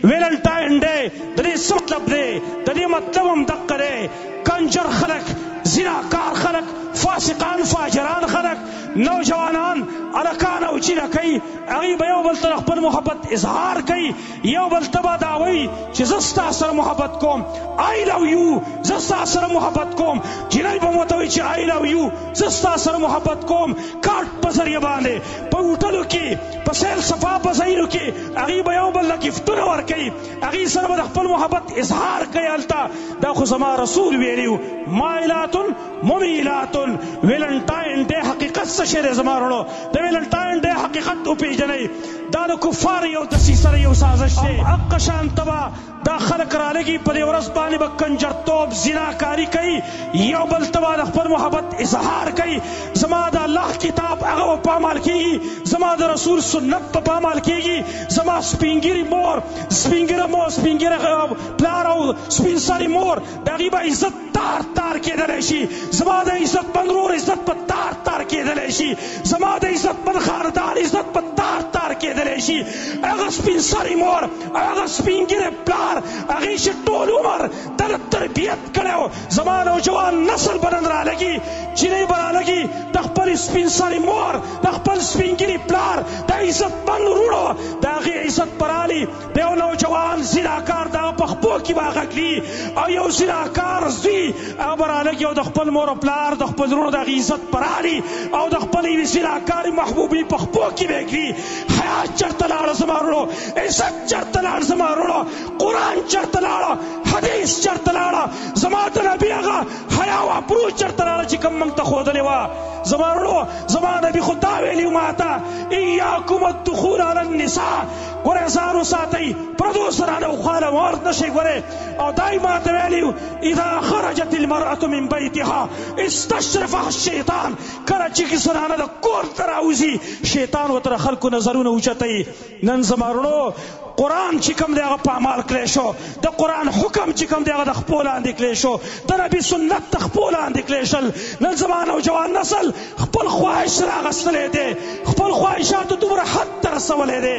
ویلنټاین ډے د دې څه مطلب دی؟ د دې مطلب هم دقه دی، کنجر خلک، زناکار خلک، فاسقان فاجران خلک، نوجوانان الکان او چینکۍ، هغوی به یو بل ته خپل محبت اظهار کوي، یو بل ته به دا وایي چې زه ستا سره محبت کوم، آی لو یو، زه ستا سره محبت کوم. جنۍ به مو ته وایي چې آی لو یو، زه ستا سره محبت کوم. کارت په ذریعه باندې په هوټلو کې، په سیل صفا په ځایونو کې هغوی به یو بل له ګفټونه ورکوي، هغوی سره به د خپل محبت اظهار کوي. هلته دا خو زما رسول ویلي و، مایلاتن ممیلاتن. ویلنټاین ډے حقیقت څه شی دی زما وروڼو؟ د ویلنټاین ډے حقیقت وپېژنئ. دا د کفارو یو دسیسه یو سازش دی. حق شان ته به دا خلک رالګي، په دې ورځ باندې به کنجرتوب زناکاري کوي، یو بل ته به د خپل محبت اظهار کوي. زما د الله کتاب هغه به پامال کېږي، زما د رسول سنت به پامال کېږي، زما سپینګیري مور، سپینګیره مور، سپینګیره پلار او سپین سري مور، د هغوی به عزت تار تار کېدلی شي. زما د عزتمند ورور عزت په تار تار کېدلی شي، زما د عزتمند خاندان عزت په تار تار کېدلی شي. هغه سپین سري مور، هغه سپینګیره پلار، هغې چې ټول عمر دله تربیت کړی و، زما نوجوان نسل به نن رالګي، جنۍ به رالګي، د خپل سپین سري مور، د خپل سپینګیري پلار، د عزتمند وروڼو د هغې عزت به رالي. د یو نوجوان زناکار د هغه په خپو کې به غږلي، او یو زناکار زوی هغه به رالګي، او د خپل مور او پلار، د خپل وروڼو د هغې عزت به رالي، او د خپل یوې زناکارې محبوبې په خپو کې به یې ږدي. حیا چېرته لاړه زما وروڼو؟ عزت چېرته لاړ زما وروڼو؟ قرآن چېرته لاړه؟ حدیث چېرته لاړه؟ زما د نبي هغه حیا او ابرو چېرته لاړه چې کوم موږ ته ښودلې وه؟ زما وروڼو، زما نبي خو دا ویلي ما ته، ایاکم الدخول علی النساء، ګورئ ځان وساتئ، پردو سره نوخواله ورد نشئ. ګورئ، او دا یې ما ته ویلي، اذا خرجت المرأة من بیتها استشرفها الشیطان. کله چې زنانه د کور ته راوځي، شیطان ورته د خلکو نظرونه اوچتوي. نن زما وروڼو قرآن چې کوم دی هغه پامال کړی شو، د قرآن حکم چې کوم دی هغه د خپو لاندې کړی شو، د نبي سنت د خپو لاندې کړی شل. نن زما نوجوان نسل خپل خواهش راغستلی دی، خپل خواهشاتو دومره حد ته رسولی دی.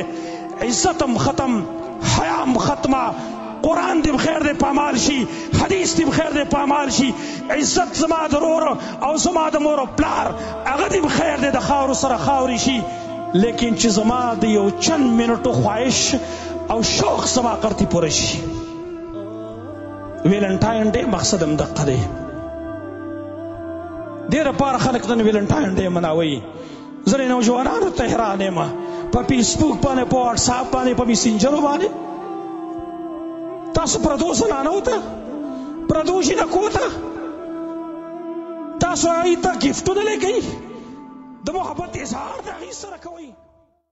عزت هم ختم، حیا هم ختمه، قرآن دې بخیر دی پامال شي، حدیث دې بخیر دی پامال شي. عزت زما د ورور او زما د مور او پلار هغه دې بخیر دی د خاورو سره خاورې شي. لیکن چې زما د یو چند منټو خواهش او شوق زما قرتې پوره شي. ویلنټاین ډے مقصد هم دقه دی. ډېره پاره خلک نن ویلنټاین ډے مناوي. ځینې نوجوانانو ته حیران یم، په فیسبوک باندې، په واټساپ باندې، په میسنجرو باندې تاسو پردو زنانو ته، پردو جنکو ته تاسو هغوی ته ګفټونه لیکئ، د محبت اظهار د هغوی سره کوئ.